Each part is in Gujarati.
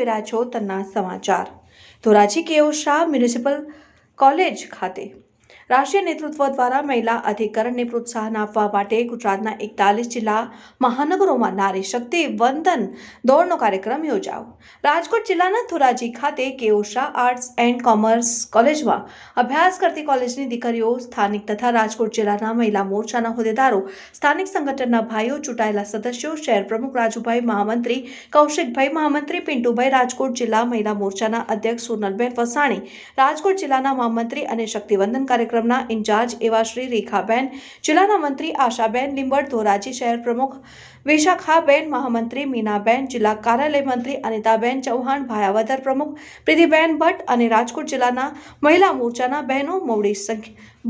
જોઈ રહ્યા છો તન્ના સમાચાર। ધોરાજી કેઓ શાહ મ્યુનિસિપલ કોલેજ ખાતે રાષ્ટ્રીય નેતૃત્વ દ્વારા મહિલા અધિકરણને પ્રોત્સાહન આપવા માટે ગુજરાતના 41 જિલ્લા મહાનગરોમાં નારી શક્તિ વંદન દોડનો કાર્યક્રમ યોજાયો। રાજકોટ જિલ્લાના ધોરાજી ખાતે કેઓ શાહ આર્ટ્સ એન્ડ કોમર્સ કોલેજમાં અભ્યાસ કરતી કોલેજની દીકરીઓ, સ્થાનિક તથા રાજકોટ જિલ્લાના મહિલા મોરચાના હોદ્દેદારો, સ્થાનિક સંગઠનના ભાઈઓ, ચૂંટાયેલા સદસ્યો, શહેર પ્રમુખ રાજુભાઈ, મહામંત્રી કૌશિકભાઈ, મહામંત્રી પિન્ટુભાઈ, રાજકોટ જિલ્લા મહિલા મોરચાના અધ્યક્ષ સોનલબેન વસાણી, રાજકોટ જિલ્લાના મહામંત્રી અને શક્તિવંદન કાર્યક્રમના ઇન્ચાર્જ એવા શ્રી રેખાબેન, જિલ્લાના મંત્રી આશાબેન લીંબડ, ધોરાજી શહેર પ્રમુખ વિશાખાબેન, મહામંત્રી મીનાબેન, જિલ્લા કાર્યાલય મંત્રી અનિતાબેન ચૌહાણ, ભાયાવદર પ્રમુખ પ્રીતિબેન ભટ્ટ અને રાજકોટ જિલ્લાના મહિલા મોરચાના બહેનો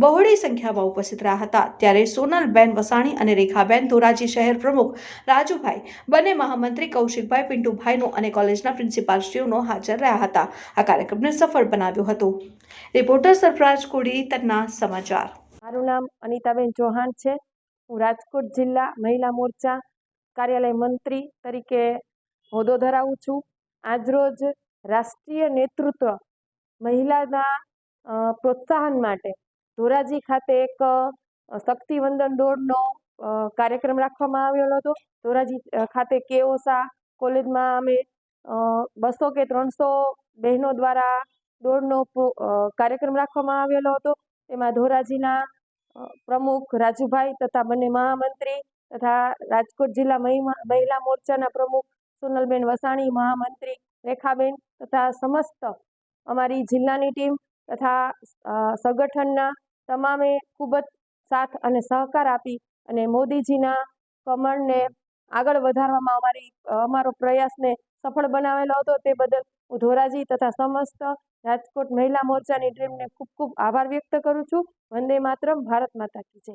બહોળી સંખ્યામાં ઉપસ્થિત રહ્યા હતા। ત્યારે સોનલબેન વસાણી અને રેખાબેન, ધોરાજી શહેર પ્રમુખ રાજુભાઈ, બંને મહામંત્રી કૌશિકભાઈ, પિન્ટુભાઈનો અને કોલેજના પ્રિન્સિપાલશ્રીઓનો હાજર રહ્યા હતા। આ કાર્યક્રમને સફળ બનાવ્યો હતો। રિપોર્ટર સરફરાજ કોડી, તન્ના સમાચાર। મારું નામ અનિતાબેન ચૌહાણ છે। હું રાજકોટ જિલ્લા મહિલા મોરચા કાર્યાલય મંત્રી તરીકે હોદ્દો ધરાવું છું। આજરોજ રાષ્ટ્રીય નેતૃત્વ મહિલાના પ્રોત્સાહન માટે ધોરાજી ખાતે એક શક્તિવંદન દોડનો કાર્યક્રમ રાખવામાં આવેલો હતો। ધોરાજી ખાતે કેઓ શાહ કોલેજમાં અમે 200 કે 300 બહેનો દ્વારા દોડનો કાર્યક્રમ રાખવામાં આવેલો હતો। તેમાં ધોરાજીના પ્રમુખ રાજુભાઈ તથા બંને મહામંત્રી તથા રાજકોટ જિલ્લા મહિલા મોરચાના પ્રમુખ સોનલબેન વસાણી, મહામંત્રી રેખાબેન તથા સમસ્ત અમારી જિલ્લાની ટીમ તથા સંગઠનના તમામે ખૂબ જ સાથ અને સહકાર આપી અને મોદીજીના કમળને આગળ વધારવામાં અમારો પ્રયાસને સફળ બનાવેલો હતો। તે બદલ હું ધોરાજી તથા સમસ્ત રાજકોટ મહિલા મોરચાની ટીમને ખૂબ ખૂબ આભાર વ્યક્ત કરું છું। વંદે માતરમ, ભારત માતા કી જય।